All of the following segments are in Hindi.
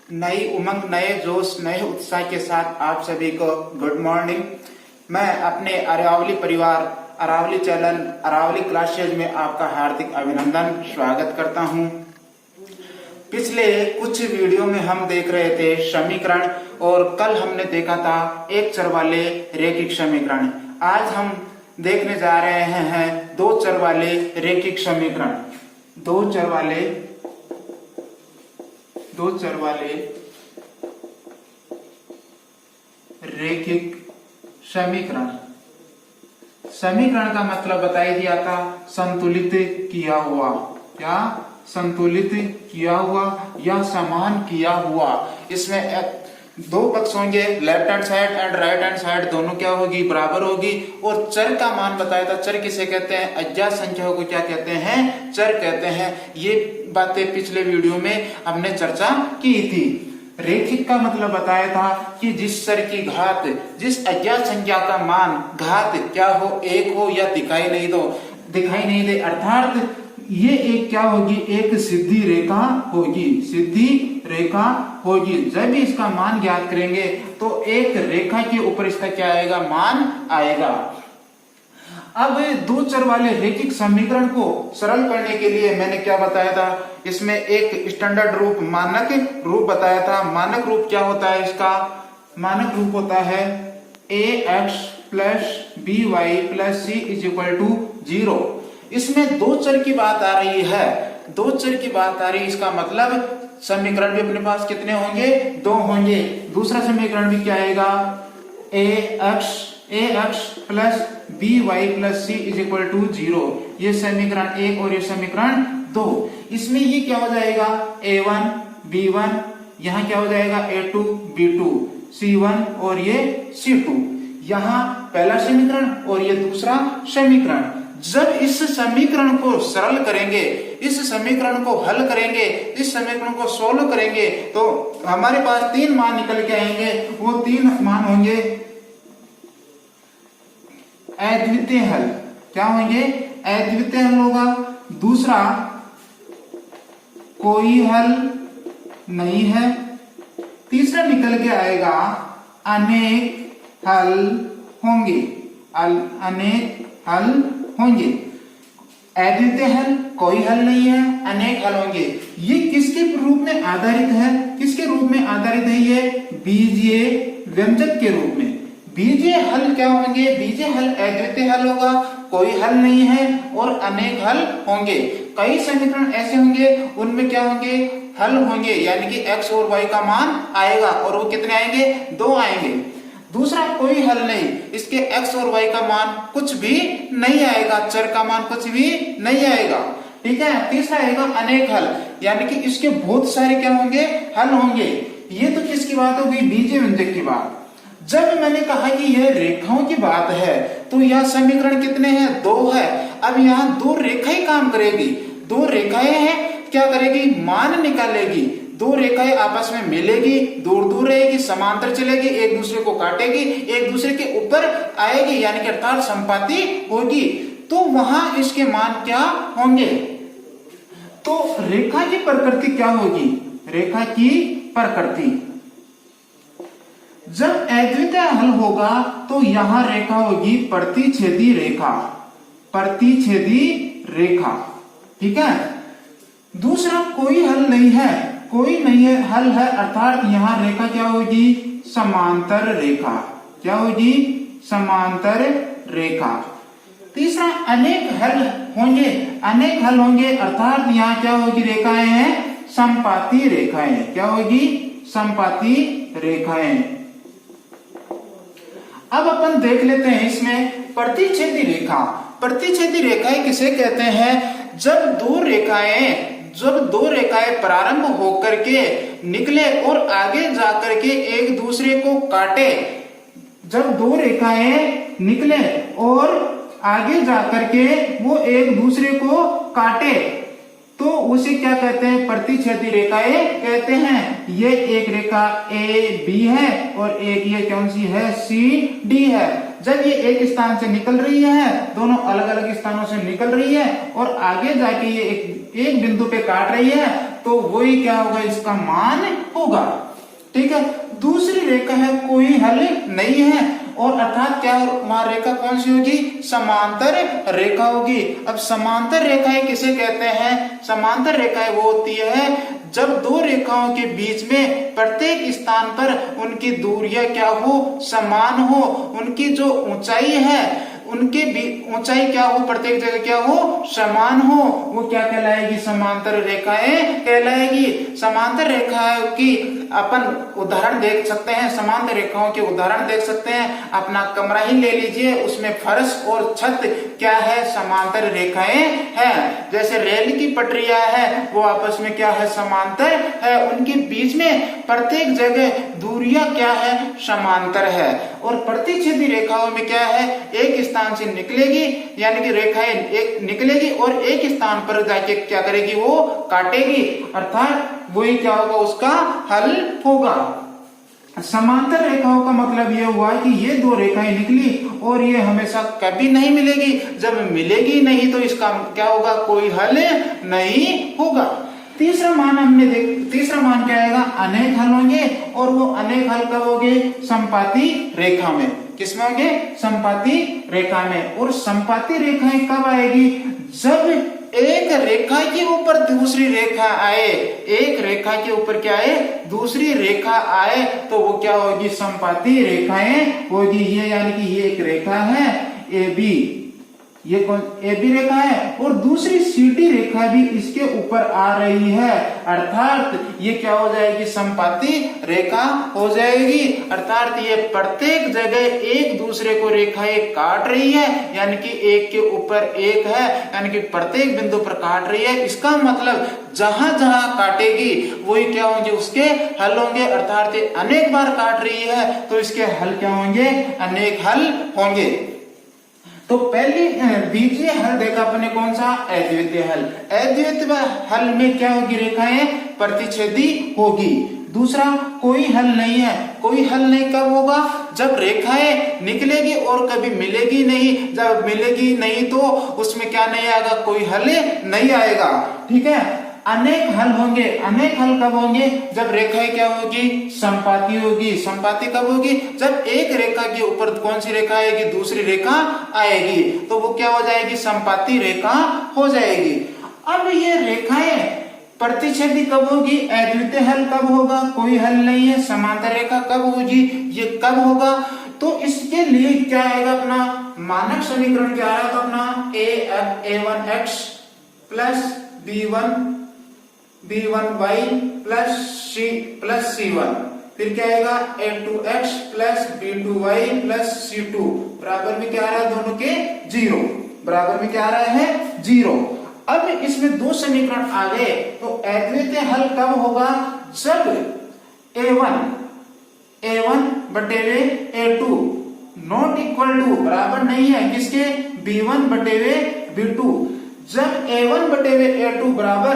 नई उमंग, नए जोश, नए उत्साह के साथ आप सभी को गुड मॉर्निंग। मैं अपने अरावली परिवार, अरावली चैनल, अरावली क्लासेज में आपका हार्दिक अभिनंदन स्वागत करता हूं। पिछले कुछ वीडियो में हम देख रहे थे समीकरण और कल हमने देखा था एक चर वाले रैखिक समीकरण। आज हम देखने जा रहे हैं दो चर वाले रैखिक समीकरण। दो चर वाले रैखिक समीकरण। समीकरण का मतलब बताई दिया था संतुलित किया हुआ, क्या संतुलित किया हुआ या समान किया हुआ। इसमें दो पक्ष होंगे, left hand side and right hand side दोनों क्या होगी, बराबर होगी। और चर का मान बताया था। चर किसे कहते हैं? अज्ञात संख्या को क्या कहते हैं? चर कहते हैं। ये बातें पिछले वीडियो में हमने चर्चा की थी। रैखिक का मतलब बताया था कि जिस चर की घात, जिस अज्ञात संख्या का मान घात क्या हो, एक हो या दिखाई नहीं दे, अर्थात ये एक क्या होगी, एक सीधी रेखा होगी, सीधी रेखा होगी। जब भी इसका मान ज्ञात करेंगे तो एक रेखा के ऊपर इसका क्या आएगा, मान आएगा। अब दो चर वाले रैखिक समीकरण को सरल करने के लिए मैंने क्या बताया था, इसमें एक स्टैंडर्ड रूप, मानक रूप बताया था। मानक रूप क्या होता है इसका? मानक रूप होता है ax plus by plus c is equal to 0। इसमें दो चर की बात आ रही है, दो चर की बात आ रही है। इसका मतलब समीकरण भी अपने पास कितने होंगे? दो होंगे। दूसरा समीकरण भी क्या आएगा? ax plus by plus c is equal to 0। ये समीकरण एक और ये समीकरण दो। इसमें ये क्या हो जाएगा, a1 b1, यहाँ क्या हो जाएगा a2 b2, c1 और ये c2। यहाँ पहला समीकरण और ये दूसरा समीकरण। जब इस समीकरण को सरल करेंगे, इस समीकरण को हल करेंगे, इस समीकरण को सोल्व करेंगे तो हमारे पास तीन मान निकल के आएंगे। वो तीन मान होंगे अद्वितीय हल। क्या होंगे? अद्वितीय हल होगा। दूसरा कोई हल नहीं है। तीसरा निकल के आएगा अनेक हल होंगे, अनेक हल होंगे। अद्वितीय हल, कोई हल नहीं है, अनेक हल होंगे। ये किसके रूप में आधारित है? किसके रूप में आधारित है? ये बीजीय व्यंजक के रूप में। बीजीय हल क्या होंगे? बीजीय हल अद्वितीय हल होगा, कोई हल नहीं है और अनेक हल होंगे। कई समीकरण ऐसे होंगे उनमें क्या होंगे, हल होंगे, यानी कि x और y का मान आएगा और वो कितने आएंगे? दो आएंगे। दूसरा कोई हल नहीं, इसके x और y का मान कुछ भी नहीं आएगा, चर का मान कुछ भी नहीं आएगा। ठीक है। तीसरा आएगा अनेक हल, यानी कि इसके बहुत सारे क्या होंगे, हल होंगे। ये तो किसकी बात होगी? बीजीय व्यंजक की बात। जब मैंने कहा कि यह रेखाओं की बात है तो यह समीकरण कितने हैं? दो है। अब यहाँ दो रेखाएं काम करेगी, दो रेखाएं हैं, क्या करेगी, मान निकालेगी। दो रेखाएं आपस में मिलेगी, दूर दूर रहेगी, समांतर चलेगी, एक दूसरे को काटेगी, एक दूसरे के ऊपर आएगी, यानी कि अर्थात संपाती होगी। तो वहां इसके मान क्या होंगे? तो रेखा की प्रकृति क्या होगी? रेखा की प्रकृति, जब अद्वितीय हल होगा तो यहां रेखा होगी प्रतिच्छेदी रेखा, प्रतिच्छेदी रेखा। ठीक है। दूसरा कोई हल नहीं है, कोई नहीं है, हल है, अर्थात यहां रेखा क्या होगी, समांतर रेखा। क्या होगी? समांतर रेखा। तीसरा अनेक हल होंगे, अनेक हल होंगे, अर्थात यहां क्या होगी, रेखाएं हैं संपाती रेखाएं। क्या होगी? संपाती रेखाएं। अब अपन देख लेते हैं इसमें प्रतिच्छेदी रेखा। प्रतिच्छेदी रेखाएं किसे कहते हैं? जब दो रेखाएं प्रारंभ होकर के निकले और आगे जाकर के एक दूसरे को काटे, जब दो रेखाएं निकले और आगे जाकर के वो एक दूसरे को काटे तो उसे क्या कहते हैं? प्रतिच्छेदी रेखाएं कहते हैं। ये एक रेखा ए बी है और एक ये कौन सी है, सी डी है। जब ये एक स्थान से निकल रही है, दोनों अलग अलग स्थानों से निकल रही है और आगे जाके ये एक बिंदु पे काट रही है, तो वही क्या होगा, इसका मान होगा। ठीक है, दूसरी रेखा है कोई हल नहीं है, और अर्थात क्या वहां रेखा कौन सी होगी, समांतर रेखा होगी। अब समांतर रेखाएं किसे कहते हैं, समांतर रेखाएं वो होती है जब दो रेखाओं के बीच में प्रत्येक स्थान पर उनकी दूरियां क्या हो, समान हो, उनकी जो ऊंचाई है उनके ऊंचाई क्या हो, प्रत्येक जगह क्या हो, समान हो, वो क्या कहलाएगी, समांतर रेखाएं कहलाएगी। समांतर रेखाओं की अपन उदाहरण देख सकते हैं, समांतर रेखाओं के उदाहरण देख सकते हैं। अपना कमरा ही ले लीजिए, उसमें फर्श और छत क्या है, समांतर रेखाएं हैं। जैसे रेल की पटरियां है वो आपस में क्या है, समांतर है, उनके बीच में प्रत्येक जगह दूरियां क्या है, समांतर है। और प्रतिच्छेदी रेखाओं में क्या है, एक स्थान से निकलेगी, यानी कि रेखाएं एक निकलेगी और एक स्थान पर जाके क्या करेगी, वो काटेगी, अर्थात वही क्या होगा, उसका हल होगा। समांतर रेखाओं का मतलब यह हुआ कि ये दो रेखाएं निकली और ये हमेशा कभी नहीं मिलेगी, जब मिलेगी नहीं तो इसका क्या होगा, कोई हल नहीं होगा। तीसरा मान क्या आएगा, अनेक हल होंगे, और वो अनेक हल कब होंगे, संपाती रेखा में। किसमें होंगे, संपाती रेखा में। और संपाती रेखाएं कब आएगी, जब एक रेखा के ऊपर दूसरी रेखा आए, एक रेखा के ऊपर क्या आए, दूसरी रेखा आए, तो वो क्या होगी, संपाती रेखाएं होगी। ये यानी कि ये एक रेखा है ए बी, ये कौन, ए बी रेखा है, और दूसरी सीडी रेखा भी इसके ऊपर आ रही है, अर्थात ये क्या हो जाएगी, संपाती रेखा हो जाएगी। अर्थात ये प्रत्येक जगह एक दूसरे को रेखाएं काट रही है, यानी कि एक के ऊपर एक है, यानी कि प्रत्येक बिंदु पर काट रही है। इसका मतलब जहां जहां काटेगी वही क्या होंगे, उसके हल होंगे। अर्थात ये अनेक बार काट रही है तो इसके हल क्या होंगे, अनेक हल होंगे। तो पहले बीजीय हल देखा अपने, कौन सा, अद्वितीय हल। अद्वितीय हल में क्या होगी, रेखाएं प्रतिच्छेदी होगी। दूसरा, कोई हल नहीं है। कोई हल नहीं कब होगा, जब रेखाएं निकलेगी और कभी मिलेगी नहीं। जब मिलेगी नहीं तो उसमें क्या नहीं आएगा, कोई हल नहीं आएगा। ठीक है, अनेक हल होंगे। अनेक हल कब होंगे, जब रेखाएं क्या होगी, संपाती होगी। संपाती कब होगी, जब एक रेखा के ऊपर कौन सी रेखा आएगी, दूसरी रेखा आएगी, तो वो क्या हो जाएगी, संपाती रेखा हो जाएगी। अब ये रेखाएं प्रतिच्छेदी कब होगी, अद्वितीय हल कब होगा, कोई हल नहीं है। समांतर रेखा कब होगी, ये कब होगा, तो इसके लिए क्या आएगा, अपना मानक समीकरण क्या आएगा, अपना a1x plus b1y plus c1, फिर क्या आएगा a2x plus b2y plus c2, बराबर में क्या आ रहा है, दोनों के 0, बराबर में क्या आ रहा है, 0। अब इसमें दो समीकरण आ गए, तो अद्वितीय हल कब होगा, जब a1 बटेवे a2 not equal to, बराबर नहीं है किसके, b1 बटेवे b2। जब a1 बटेवे a2 बराबर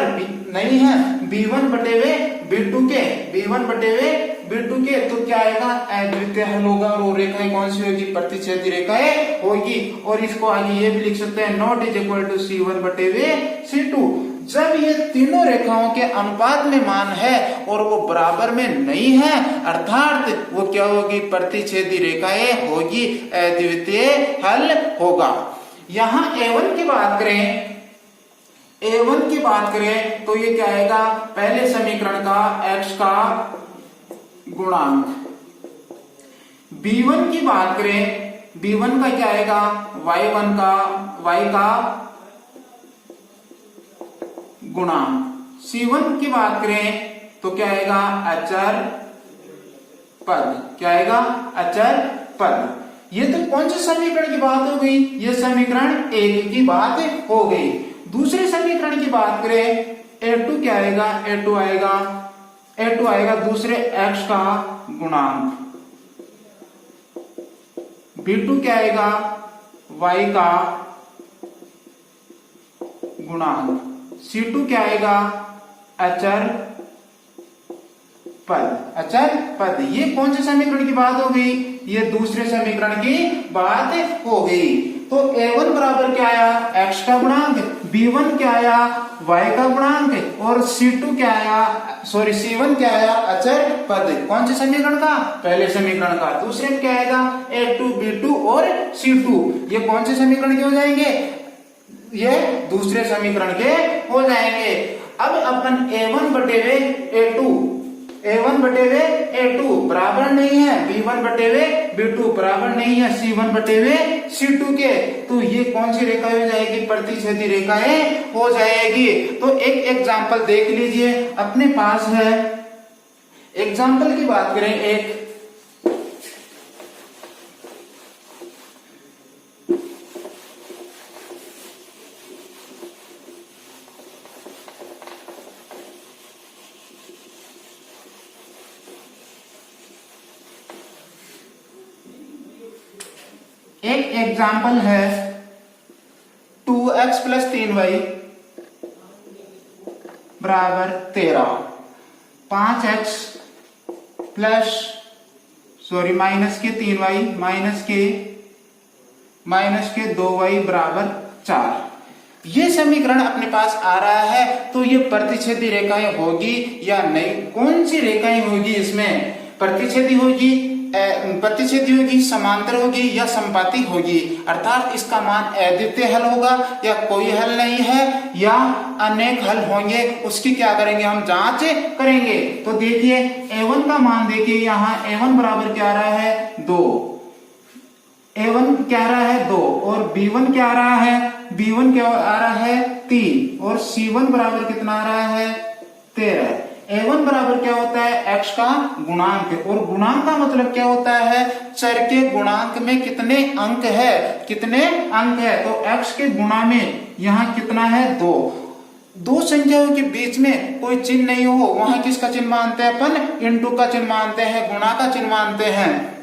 नहीं है b1 बटेवे b2 के, b1 बटेवे b2 के, तो क्या आएगा, अद्वितीय हल होगा। और वो रेखाएं कौन सी होगी, प्रतिच्छेदी रेखाएं होगी। और इसको आगे ये भी लिख सकते हैं, not is equal to c1 बटेवे c2। जब ये तीनों रेखाओं के अनुपात में मान है और वो बराबर में नहीं है, अर्थात वो क्या होगी, प्रतिच्छेदी रेखाएं होगी, अद्वितीय हल होगा। यहां a1 की बात करें, a1 की बात करें तो ये क्या आएगा, पहले समीकरण का x का गुणांक। b1 की बात करें, b1 का क्या आएगा, y का गुणांक। c1 की बात करें तो क्या आएगा, अचर पद। क्या आएगा, अचर पद। ये तो कौन से समीकरण की बात हो गई, ये समीकरण 1 की बात हो गई। दूसरे समीकरण की बात करें, a2 क्या आएगा, a2 आएगा दूसरे x का गुणांक। b2 क्या आएगा, y का गुणांक। c2 क्या आएगा, अचर पद। अचर पद, ये कौन से समीकरण की बात हो गई, ये दूसरे समीकरण की बात हो गई। तो a1 बराबर क्या आया, x का गुणांक, b1 क्या आया, y का गुणांक, और c2 क्या आया, c1 क्या आया, अचर पद। कौन से समीकरण का, पहले समीकरण का। दूसरे में क्या आएगा, a2 b2 और c2, ये कौन से समीकरण के हो जाएंगे, ये दूसरे समीकरण के हो जाएंगे। अब अपन a1 बटेवे a2 बराबर नहीं है b1 बटेवे b2 बराबर नहीं है c1 बटेवे c2 के, तो ये कौन सी रेखा हो जाएगी, प्रतिच्छेदी रेखाएं हो जाएगी। तो एक एग्जांपल देख लीजिए अपने पास है। एग्जांपल की बात करें, एक एग्जाम्पल है 2x प्लस 3y बराबर 13, 5x प्लस माइनस के 3y माइनस के 2y बराबर 4। ये समीकरण अपने पास आ रहा है, तो ये प्रतिच्छेदी रेखाएं होगी या नहीं, कौन सी रेखाएं होगी इसमें, प्रतिच्छेदी होगी, समांतर होगी या संपाती होगी, अर्थात इसका मान अद्वितीय हल होगा या कोई हल नहीं है या अनेक हल होंगे, उसकी क्या करेंगे, हम जांच करेंगे। तो देखिए a1 का मान देखिए, यहाँ a1 बराबर क्या आ रहा है 2, a1 क्या आ रहा है 2, और b1 क्या आ रहा है, b1 क्या आ रहा है 3, और c1 बराबर कितना आ रहा है 13। a1 बराबर क्या होता है, x का गुणांक, और गुणांक का मतलब क्या होता है, चर के गुणांक में कितने अंक है, तो x के गुणा में यहाँ कितना है 2। दो संख्याओं के बीच में कोई चिन्ह नहीं हो, वहां किसका चिन्ह मानते हैं अपन, इनटू का चिन्ह मानते हैं, गुणा का चिन्ह मानते हैं।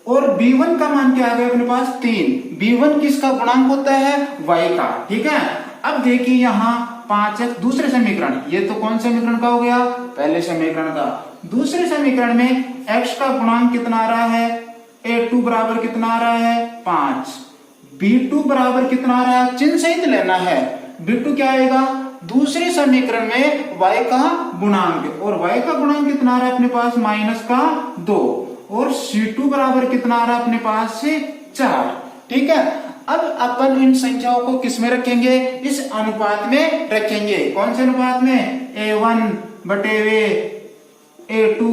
और b1 का मान क्या आ गया अपने पास 3, b1 किसका गुणांक होता है, y का, ठीक है। अब देखिए यहाँ 5x, दूसरे समीकरण, ये तो कौन समीकरण का हो गया, पहले समीकरण का। दूसरे समीकरण में x का गुणांक कितना आ रहा है, a2 बराबर कितना आ रहा है 5, b2 बराबर कितना आ रहा है, चिन्ह सहित लेना है, b2 क्या आएगा, दूसरे समीकरण में y का गुणांक, और y का गुणांक कितना आ रहा है अपने पास माइनस का 2, और c2 बराबर कितना आ रहा है अपने पास से 4, ठीक है। अब अपन इन संख्याओं को किस में रखेंगे, इस अनुपात में रखेंगे, कौन से अनुपात में, a1 बटेवे a2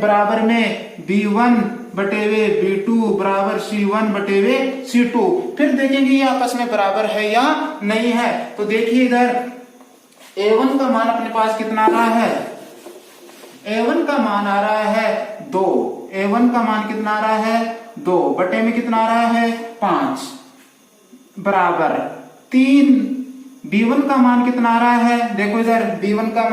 बराबर में b1 बटेवे b2 बराबर c1 बटेवे c2। फिर देखेंगे ये आपस में बराबर है या नहीं है। तो देखिए इधर a1 का मान अपने पास कितना आ रहा है, a1 का मान आ रहा है 2, a1 का मान कितना आ रहा है 2 बटे में कितना आ रहा है 5 बराबर 3, b1 का मान कितना आ रहा है, देखो इधर b1 का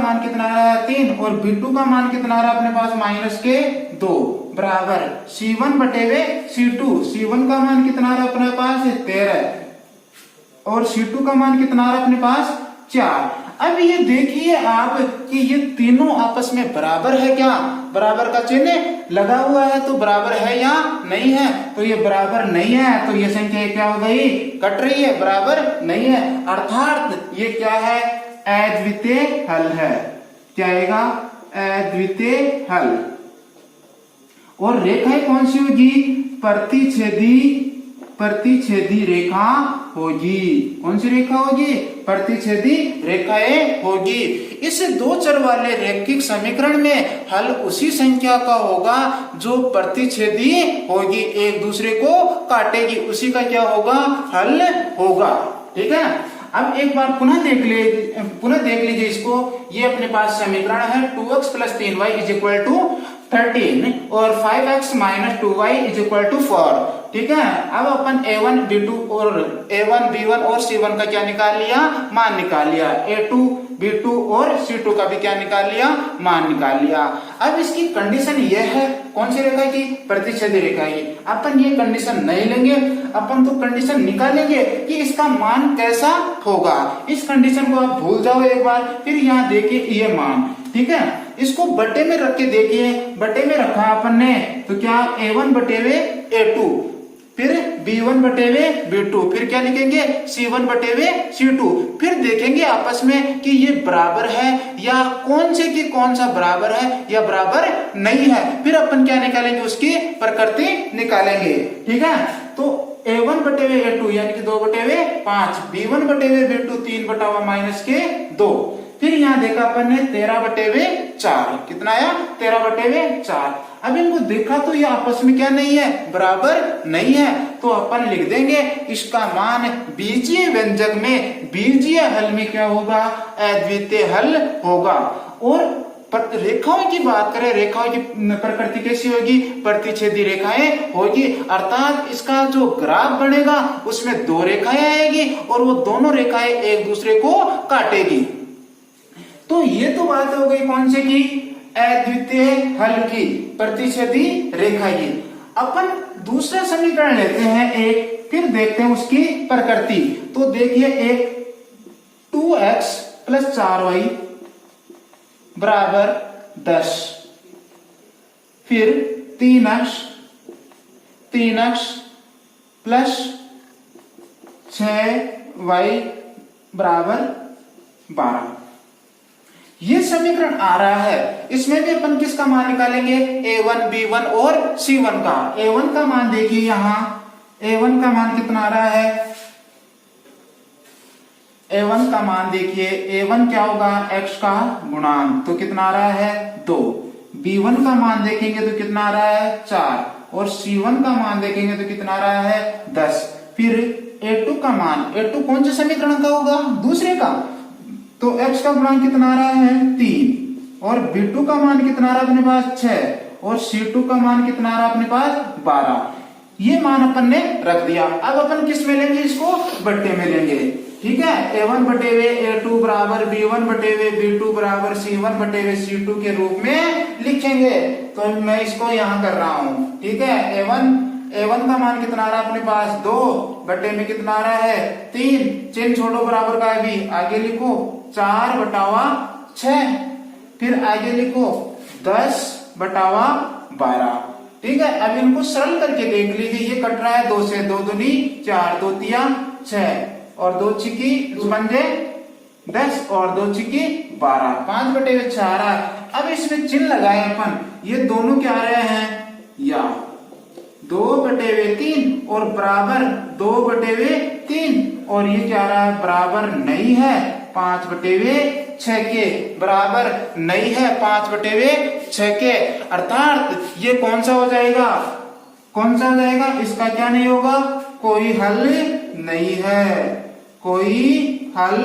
मान कितना आ रहा है 3, और b2 का मान कितना आ रहा है अपने पास माइनस के 2 बराबर c1 बटेवे c2, c1 का मान कितना आ रहा है अपने पास 13, और c2 का मान कितना आ रहा है अपने पास 4। अब ये देखिए आप कि ये तीनों आपस में बराबर है क्या, बराबर का चिन्ह लगा हुआ है, तो बराबर है या नहीं है, तो ये बराबर नहीं है, तो ये संख्या क्या हो गई, कट रही है, बराबर नहीं है, अर्थात ये क्या है, अद्वितीय हल है। क्या आएगा, अद्वितीय हल। और रेखाएं कौन सी होगी, प्रतिच्छेदी रेखा होगी, कौन सी रेखा होगी, प्रतिच्छेदी रेखाएं होगी। इस दो चर वाले रैखिक समीकरण में हल उसी संख्या का होगा जो प्रतिच्छेदी होगी, एक दूसरे को काटेगी, उसी का क्या होगा, हल होगा, ठीक है। अब एक बार पुनः देख लीजिए इसको, ये अपने पास समीकरण है 2x plus 3y is equal to 13 और 5x minus 2y is equal to 4, ठीक है। अब अपन a1 b2 और a1 b1 और c1 का क्या निकाल लिया, मान निकाल लिया, a2 b2 और c2 का भी क्या निकाल लिया, मान निकाल लिया। अब इसकी कंडीशन यह है, कौन सी रेखा की, प्रतिच्छेदी रेखा की। अपन ये कंडीशन नहीं लेंगे, अपन तो कंडीशन निकालेंगे कि इसका मान कैसा होगा। इस कंडीशन को आप भूल जाओ एक बार, फिर यहाँ देखिए ये मान, ठीक है। इसको बटे में रख के देखिए, बटे में रखा अपन ने तो क्या a1 बटेवे a2, फिर b1 बटेवे b2, फिर क्या लिखेंगे c1 बटेवे c2। फिर देखेंगे आपस में कि ये बराबर है या कौन से की कौन सा बराबर है या बराबर नहीं है। फिर अपन क्या निकालेंगे, उसकी प्रकृति निकालेंगे। ठीक है, तो a1 बटेवे a2 यानी कि 2 बटेवे 5, b1 बटेवे b2 3 बटा हुआ माइनस के 2। फिर यहाँ देखा अपन ने 13 बटेवे 4, कितना आया 13 बटेवे 4। अब इनको देखा तो ये आपस में क्या नहीं है, बराबर नहीं है, तो अपन लिख देंगे इसका मान बीजीय व्यंजक में, बीजीय हल में क्या होगा, अद्वितीय हल होगा। और रेखाओं की बात करें, रेखाओं की प्रकृति कैसी होगी, प्रतिच्छेदी रेखाएं होगी, अर्थात इसका जो ग्राफ बनेगा उसमें 2 रेखाएं आएगी और वो दोनों रेखाएं एक दूसरे को काटेगी। तो ये तो बात हो गई कौन से की, अद्वितीय हल की, प्रतिच्छेदी रेखा की। अपन दूसरा समीकरण लेते हैं एक, फिर देखते हैं उसकी प्रकृति। तो देखिए एक 2x प्लस 4y बराबर 10, फिर 3x प्लस 6y बराबर 12। ये समीकरण आ रहा है, इसमें भी अपन किसका मान निकालेंगे, a1 b1 और c1 का। a1 का मान देखिए, यहां a1 का मान कितना आ रहा है, a1 का मान देखिए, a1 क्या होगा, x का गुणांक, तो कितना आ रहा है 2। b1 का मान देखेंगे तो कितना आ रहा है 4, और c1 का मान देखेंगे तो कितना आ रहा है 10। फिर a2 का मान, a2 कौन से समीकरण का होगा, दूसरे का, तो x का गुणांक कितना आ रहा है 3, और b2 का मान कितना आ रहा है अपने पास 6, और c2 का मान कितना आ रहा है अपने पास 12। ये मान अपन ने रख दिया। अब अपन किस में लेंगे, इसको बट्टे में लेंगे। ठीक है, a1 बटेवे a2 बराबर b1 बटेवे b2 बराबर c1 बटेवे c2 के रूप में लिखेंगे। तो मैं इसको यहां कर रहा हूं। ठीक है, a1 का मान कितना आ रहा है अपने पास 2, बटे में कितना आ रहा है 3, चिन्ह छोड़ो बराबर का भी, आगे लिखो 4 बटावा 6, फिर आगे लिखो 10 बटावा 12। ठीक है, अब इनको सरल करके देख लीजिए, ये कट रहा है 2 से, 2 दूनी 4, 2 तिया 6, और 2 छिकी पंजे 10, और 2 छिकी 12, 5 बटे 4 है। अब इसमें चिन्ह लगाए अपन, ये दोनों क्या आ रहे हैं, या 2 बटे 3 और बराबर 2 बटे 3, और ये क्या आ रहा है, बराबर नहीं है 5 बटे 6 के, बराबर नहीं है 5 बटे 6 के। अर्थात ये कौन सा हो जाएगा, कौन सा हो जाएगा, इसका क्या नहीं होगा, कोई हल नहीं है, कोई हल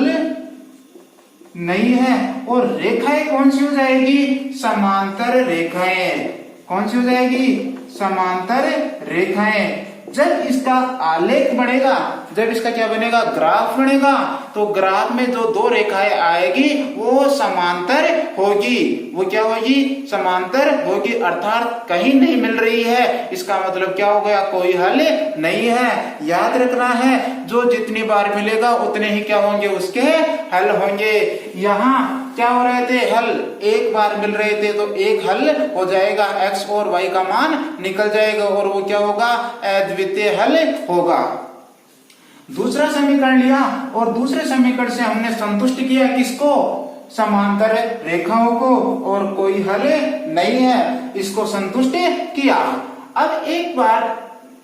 नहीं है। और रेखाएं कौन सी हो जाएगी, समांतर रेखाएं, कौन सी हो जाएगी, समांतर रेखाएं। जब इसका आलेख बनेगा, जब इसका क्या बनेगा, ग्राफ बनेगा, तो ग्राफ में जो 2 रेखाएं आएगी वो समांतर होगी, वो क्या होगी, समांतर होगी, अर्थात कहीं नहीं मिल रही है। इसका मतलब क्या हो गया, कोई हल नहीं है। याद रखना है, जो जितनी बार मिलेगा उतने ही क्या होंगे, उसके हल होंगे। यहाँ क्या हो रहे थे, हल एक बार मिल रहे थे तो एक हल हो जाएगा, x और y का मान निकल जाएगा, और वो क्या होगा, अद्वितीय हल होगा। दूसरा समीकरण लिया, और दूसरे समीकरण से हमने संतुष्ट किया किसको, समांतर रेखाओं को, और कोई हल नहीं है, इसको संतुष्ट किया। अब एक बार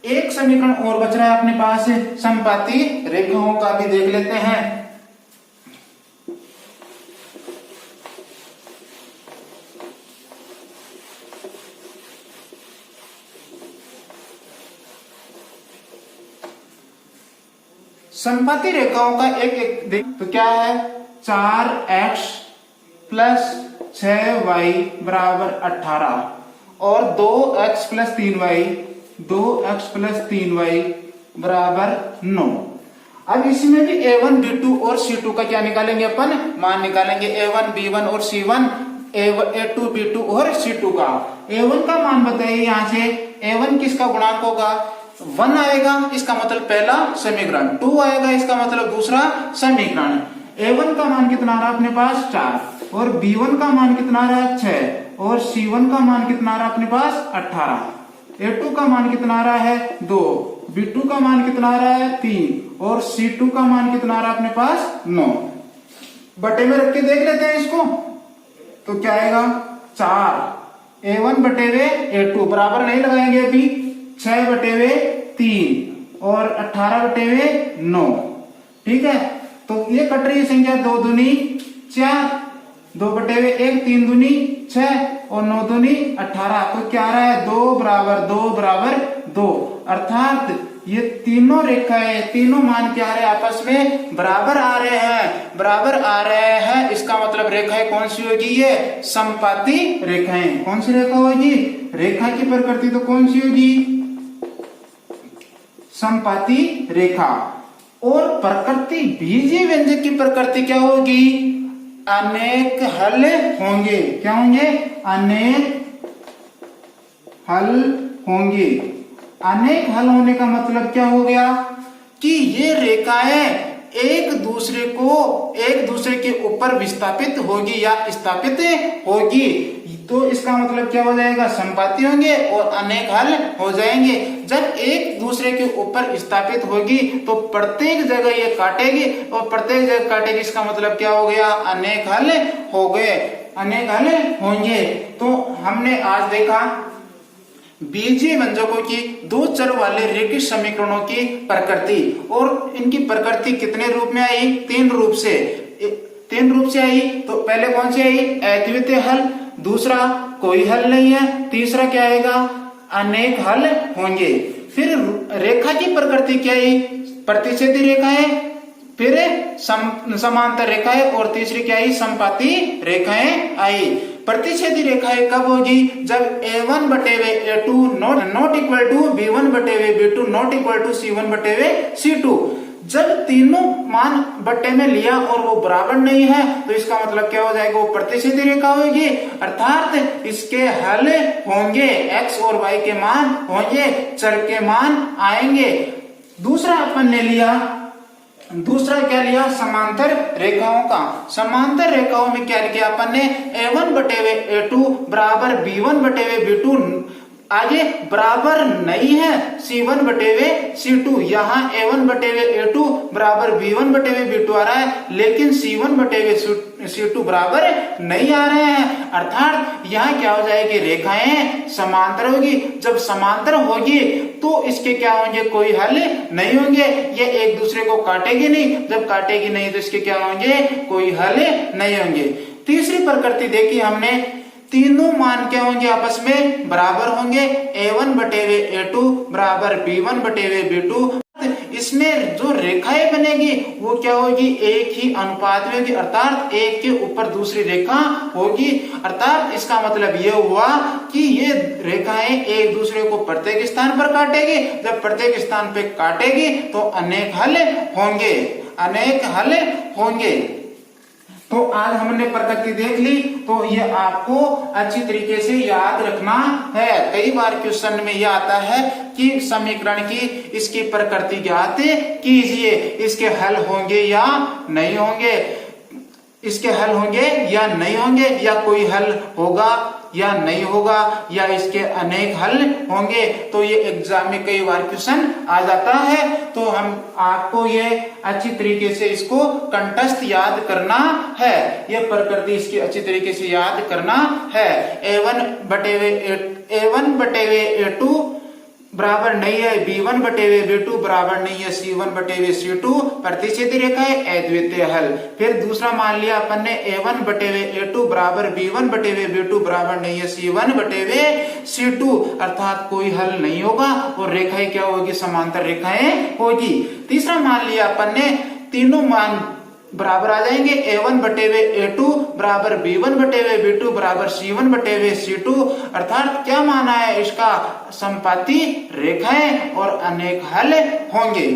एक समीकरण और बच रहा है अपने पास, समपाती रेखाओं का भी देख लेते हैं। समपाती रेखाओं का एक देख, तो क्या है, 4x प्लस 6y बराबर 18, और 2x प्लस 3y बराबर 9। अब इसमें भी a1 b2 और c2 का क्या निकालेंगे, अपन मान निकालेंगे, a1 b1 और c1, a2 b2 और c2 का। a1 का मान बताइए, यहां से a1 किसका गुणांक होगा, 1 आएगा, इसका मतलब पहला समीकरण, 2 आएगा, इसका मतलब दूसरा समीकरण। a1 का मान कितना आ रहा है अपने पास 4, और B1 का मान कितना रहा 6 और C1 का मान कितना रहा अपने पास 18। A2 का मान कितना रहा है 2, B2 का मान कितना रहा है 3 और C2 का मान कितना रहा अपने पास 9। बटे में रख के देख लेते हैं इसको, तो क्या आएगा 4 A1 बटे वे A2 बराबर नहीं लगाएंगे अभी, 6 बटे वे 3 और 18 बटे वे 9। ठीक है, तो ये कट रही है संख्या 2 दूनी 4, 2 बटे वे 1, 3 दूनी 6 और 9 दूनी 18। तो क्या आ रहा है 2 बराबर 2 बराबर 2, अर्थात ये तीनों रेखाएं, तीनों मान क्या आ रहे हैं आपस में बराबर आ रहे हैं, बराबर आ रहे हैं। इसका मतलब रेखाएं कौन सी होगी, ये समपाती रेखाएं। कौन सी रेखा होगी, रेखा की प्रकृति तो कौन सी होगी, समपाती रेखा। और प्रकृति बीजीय व्यंजक की प्रकृति क्या होगी, अनेक हल होंगे। क्या होंगे, अनेक हल होंगे। अनेक हल होने का मतलब क्या हो गया कि ये रेखाएं एक दूसरे के ऊपर विस्थापित होगी या स्थापित होगी। तो इसका मतलब क्या हो जाएगा, संपाती होंगे और अनेक हल हो जाएंगे। जब एक दूसरे के ऊपर स्थापित होगी तो प्रत्येक जगह ये काटेगी और प्रत्येक जगह काटेगी, इसका मतलब क्या हो गया, अनेक हल हो गए, अनेक हल होंगे। तो हमने आज देखा बीजीय व्यंजकों की दो चर वाले रेखिक समीकरणों की प्रकृति, और इनकी प्रकृति कितने रूप में आई, तीन रूप से आई। तो पहले कौन सी आई, अद्वितीय हल, दूसरा कोई हल नहीं है, तीसरा क्या आएगा, अनेक हल होंगे। फिर रेखा की प्रकृति क्या आई, प्रतिच्छेदी रेखा है, फिर समांतर रेखाएं और तीसरी क्या आई, समपाती रेखाएं आई। प्रतिच्छेदी रेखाएं कब होगी, जब A1 बटे वे A2 not equal to B1 बटे वे B2 not equal to C1 बटे वे C2। जब तीनों मान बट्टे में लिया और वो बराबर नहीं है तो इसका मतलब क्या हो जाएगा, वो प्रतिच्छेदी रेखा होगी, अर्थात इसके हल होंगे, x और y के मान होंगे, चर के मान आएंगे। दूसरा अपन ने लिया, दूसरा क्या लिया, समांतर रेखाओं का। समांतर रेखाओं में क्या किया अपन ने, A1 बटे वे A2 बराबर B1 बटे वे B2 आगे बराबर नहीं है C1 बटे वे C2। यहाँ A1 बटे वे A2 बराबर B1 बटे वे B2 आ रहा है, लेकिन C1 बटे वे C2 बराबर नहीं आ रहे हैं, अर्थात यहाँ क्या हो जाएगी, रेखाएं समांतर होगी। जब समांतर होगी तो इसके क्या होंगे, कोई हल नहीं होंगे, ये एक दूसरे को काटेगी नहीं, जब काटेगी नहीं तो इसके क्या होंगे, कोई हल नहीं होंगे। तीसरी प्रकृति देखी हमने, तीनों मान क्या होंगे, आपस में बराबर होंगे, A1 बटे वे A2 बराबर B1 बटे वे B2। इसमें जो रेखाएं बनेगी वो क्या होगी, एक ही अनुपात में होगी, अर्थात एक के ऊपर दूसरी रेखा होगी। अर्थात इसका मतलब ये हुआ कि ये रेखाएं एक दूसरे को प्रत्येक स्थान पर काटेगी, जब प्रत्येक स्थान पे काटेगी तो अनेक हल होंगे, अनेक हल होंगे। तो आज हमने प्रकृति देख ली, तो ये आपको अच्छी तरीके से याद रखना है। कई बार क्वेश्चन में यह आता है कि समीकरण की इसकी प्रकृति ज्ञात कीजिए, इसके हल होंगे या नहीं होंगे, इसके हल होंगे या नहीं होंगे, या कोई हल होगा या नहीं होगा, या इसके अनेक हल होंगे। तो ये एग्जाम में कई बार क्वेश्चन आ जाता है, तो हम आपको ये अच्छी तरीके से इसको कंठस्थ याद करना है, ये प्रकृति इसकी अच्छी तरीके से याद करना है। A1 बटे वे A2 बराबर नहीं है B1 बटे वे B2 बराबर नहीं है C1 बटे वे C2, प्रतिच्छेदी रेखा है, अद्वितीय हल। फिर दूसरा मान लिया अपन ने A1 बटे वे A2 बराबर B1 बटे वे B2 बराबर नहीं है C1 बटे वे C2, अर्थात कोई हल नहीं होगा और रेखाएं क्या होगी, समांतर रेखाएं होगी। तीसरा मान लिया अपन ने, तीनों मान बराबर आ जाएंगे, A1 बटे वे A2 बराबर B1 बटे वे B2 बराबर C1 बटे वे C2, अर्थात क्या माना है इसका, समपाती रेखाएं और अनेक हल होंगे।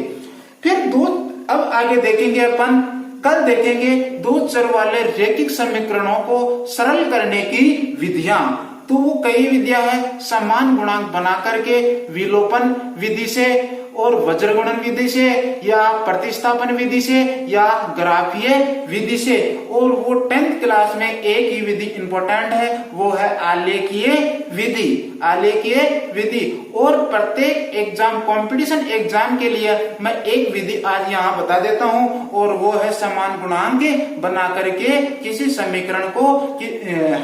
फिर दो, अब आगे देखेंगे अपन, कल देखेंगे दो चर वाले रैखिक समीकरणों को सरल करने की विधियां। तो वो कई विधियां है, समान गुणांक बना करके, विलोपन विधि से और वज्रगुणन विधि से या प्रतिस्थापन विधि से या ग्राफीय विधि से। और वो 10th क्लास में एक ही विधि इंपॉर्टेंट है, वो है आलेखीय विधि। आलेखीय विधि। और प्रत्येक एग्जाम, कंपटीशन एग्जाम के लिए मैं एक विधि आज यहाँ बता देता हूँ, और वो है समान गुणांक बना करके किसी समीकरण को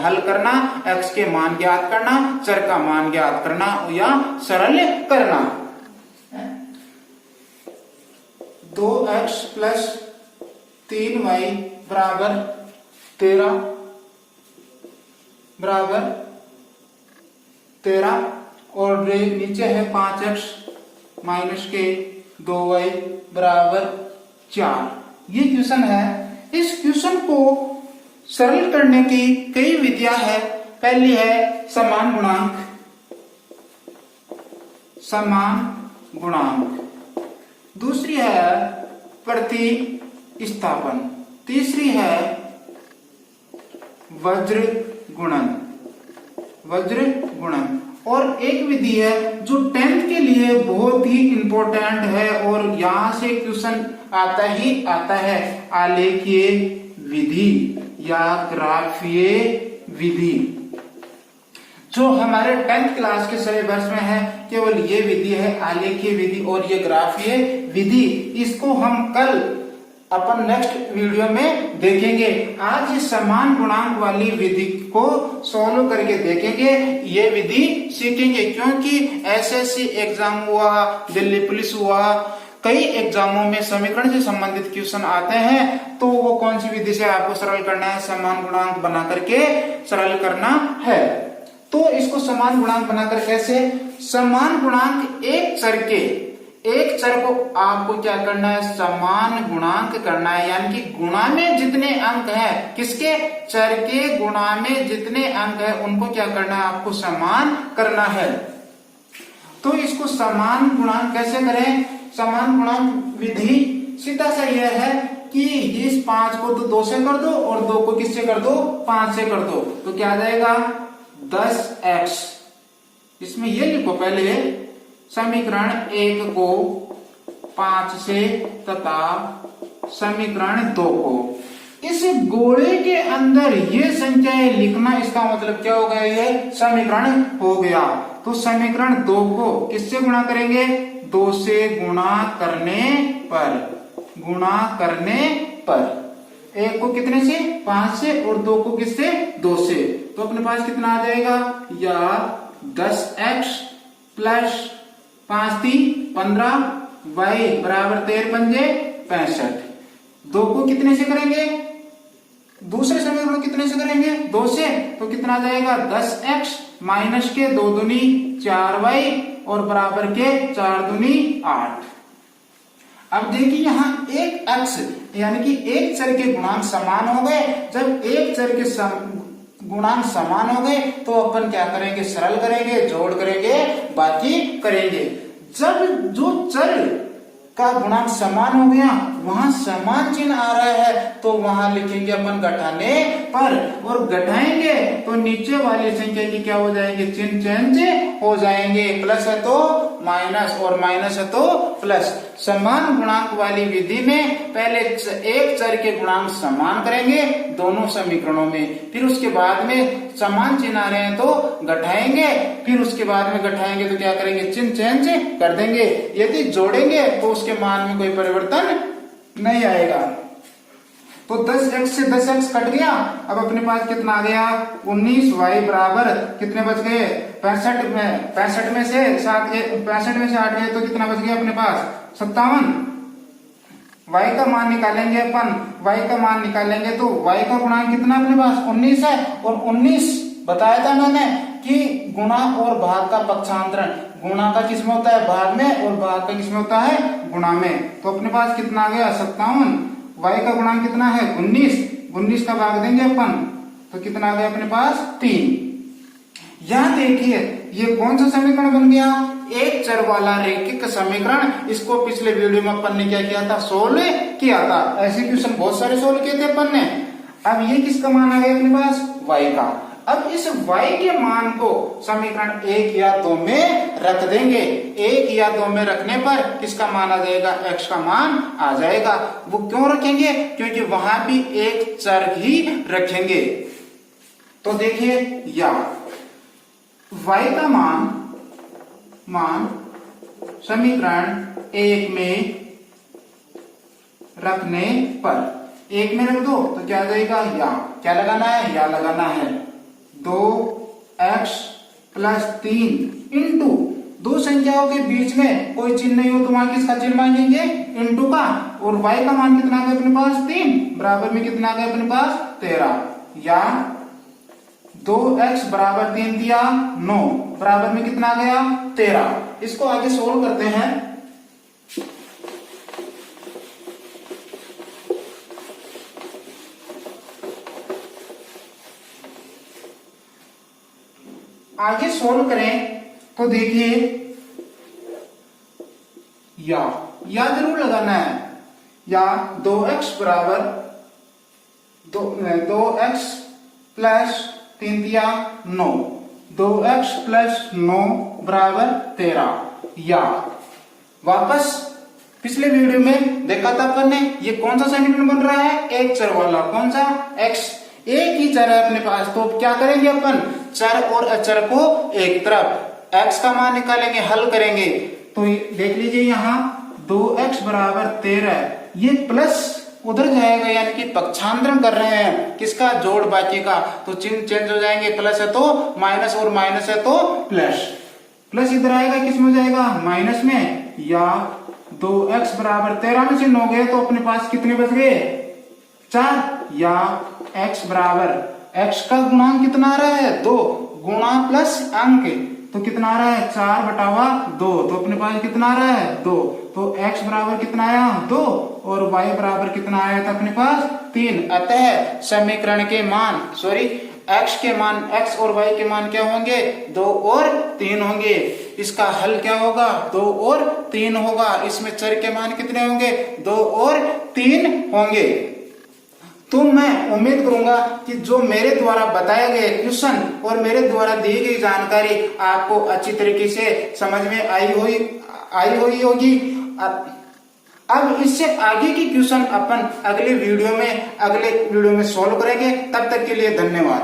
हल करना, x के मान ज्ञात करना, चर का मान ज्ञात करना या सरल करना। 2x प्लस 3y बराबर 13 और नीचे है 5x माइनस के 2y बराबर 4। ये क्वेश्चन है। इस क्वेश्चन को सरल करने की कई विधियां हैं। पहली है समान गुणांक, दूसरी है प्रतिस्थापन, तीसरी है वज्र गुणन, और एक विधि है जो 10th के लिए बहुत ही इंपॉर्टेंट है और यहां से क्वेश्चन आता है, आलेखीय विधि या ग्राफीय विधि, जो हमारे 10th क्लास के सिलेबस में है। केवल ये विधि है आलेखीय विधि और ये ग्राफीय विधि। इसको हम कल अपन नेक्स्ट वीडियो में देखेंगे। आज इस समान गुणांक वाली विधि को सॉल्व करके देखेंगे, ये विधि सीखेंगे, क्योंकि एसएससी एग्जाम हुआ, दिल्ली पुलिस हुआ, कई एग्जामों में समीकरण से संबंधित क्वेश्चन आते हैं। तो वो कौन सी विधि से आपको सरल करना है? समान गुणांक बना करके सरल करना है। तो इसको समान गुणांक बनाकर कैसे? समान गुणांक एक चर को आपको क्या करना है? समान गुणांक करना है, यानी कि गुणा में जितने अंक है, किसके? चर के गुणा में जितने अंक है उनको क्या करना है? आपको समान करना है। तो इसको समान गुणांक कैसे करें? समान गुणांक विधि सीधा सा यह है कि इस 5 को तो 2 से कर दो और 2 को किससे कर दो? 5 से कर दो। तो क्या आ जाएगा? 10x। इसमें ये लिखो पहले, समीकरण 1 को 5 से तथा समीकरण 2 को। इस गोले के अंदर ये संख्याएं लिखना, इसका मतलब क्या हो गया? ये समीकरण हो गया। तो समीकरण 2 को किससे गुणा करेंगे? 2 से गुणा करने पर। 1 को कितने से? 5 से, और 2 को किससे? 2 से। तो अपने पास कितना आ जाएगा? या 10x प्लस 5 3 15 y बराबर 13 पंजे 65। 2 को कितने से करेंगे? दूसरे समीकरण को कितने से करेंगे? 2 से। तो कितना आ जाएगा? 10x माइनस के 2 दूनी 4y और बराबर के 4 दूनी 8। अब देखिए यहाँ एक x यानी कि एक चर के गुणांक समान हो गए। जब एक चर के गुणांक समान हो गए तो अपन क्या करेंगे? सरल करेंगे, जोड़ करेंगे, बाकी करेंगे। जब जो चर का गुणांक समान हो गया, वहां समान चिन्ह आ रहा है, तो वहां लिखेंगे अपन घटाने पर, और घटाएंगे तो नीचे वाली संख्या की क्या हो जाएंगे? चिन्ह चेंज हो जाएंगे। प्लस है तो माइनस और माइनस है तो प्लस। समान गुणांक वाली विधि में पहले एक चर के गुणांक समान करेंगे दोनों समीकरणों में, फिर उसके बाद में समान चिन्ह आ रहे हैं तो घटाएंगे, फिर उसके बाद में घटाएंगे तो क्या करेंगे? चिन्ह चेंज कर देंगे। यदि जोड़ेंगे तो उसके मान में कोई परिवर्तन नहीं आएगा। तो 10x से 10x कट गया। अब अपने पास कितना आ गया? 19y बराबर कितने बच गए? 65 में से 8 गए तो कितना बच गया अपने पास? 57। y का मान निकालेंगे अपन, y का मान निकालेंगे तो y का गुणांक कितना अपने पास? 19 है। और 19 बताया था मैंने कि गुणा और भाग का पक्षांतरण, गुणा का किसमें होता है? भाग में, और भाग का किसमें होता है? गुणा में। तो अपने पास कितना आ गया? 57। y का गुणांक कितना है? 19 का भाग देंगे अपन तो कितना आ गया अपने पास? 3। यहां देखिए ये कौन सा समीकरण बन गया? एक चर वाला रैखिक समीकरण। इसको पिछले वीडियो में अपन ने क्या किया था? सोल्व किया था। ऐसे क्वेश्चन बहुत सारे सोल्व किए थे अपन ने। अब ये किसका मान आ गया अपने पास? y का। अब इस y के मान को समीकरण 1 या 2 में रख देंगे। 1 या 2 में रखने पर किसका मान आ जाएगा, x का मान आ जाएगा। वो क्यों रखेंगे, क्योंकि वहां भी एक चर ही रखेंगे। तो देखिए या y का मान समीकरण 1 में रखने पर 1 में रख दो तो क्या आ जाएगा, या क्या लगाना है, या लगाना है। 2x + 3 इंटू दो संख्याओं के बीच में कोई चिन्ह नहीं हो तो वहां किसका चिन्ह मांगेंगे, इंटू का। और y का मान कितना आ गया अपने पास, 3, बराबर में कितना आ गया अपने पास 13। या 2x = 3 दिया 9, बराबर में कितना आ गया 13। इसको आगे सोल्व करते हैं। आगे सोल्व करें तो देखिए या जरूर लगाना है। या 2x + 3 दिया 9, 2x + 9 = 13। या वापस पिछले वीडियो में देखा था अपन ने, ये कौन सा समीकरण बन रहा है, एक चर वाला। कौन सा, x। एक ही चर है अपने पास, तो क्या करेंगे अपन, चर और अचर को एक तरफ, x का मान निकालेंगे, हल करेंगे। तो देख लीजिए यहाँ 2x = 13, ये प्लस उधर जाएगा, यानी कि पक्षांतरण कर रहे हैं किसका, जोड़ बाकी का। तो चिन्ह चेंज हो जाएंगे, प्लस है तो माइनस और माइनस है तो प्लस। प्लस इधर आएगा, किस में जाएगा, माइनस में। या 2x = 13 में चिन्ह हो गए तो अपने पास कितने बच गए, 4। या x का गुणांक कितना आ रहा है, 2, गुणा प्लस अंक तो कितना आ रहा है, 4/2। तो अपने पास कितना आ रहा है, 2। तो x बराबर कितना आया, 2, और y बराबर कितना आया था अपने पास, 3। अतः समीकरण के मान x और y के मान क्या होंगे, 2 और 3 होंगे। इसका हल क्या होगा, 2 और 3 होगा। इसमें चर के मान कितने होंगे, 2 और 3 होंगे। तो मैं उम्मीद करूंगा कि जो मेरे द्वारा बताए गए क्वेश्चन और मेरे द्वारा दी गई जानकारी आपको अच्छी तरीके से समझ में आई हुई होगी। अब इससे आगे की क्वेश्चन अपन अगले वीडियो में सोल्व करेंगे। तब तक के लिए धन्यवाद।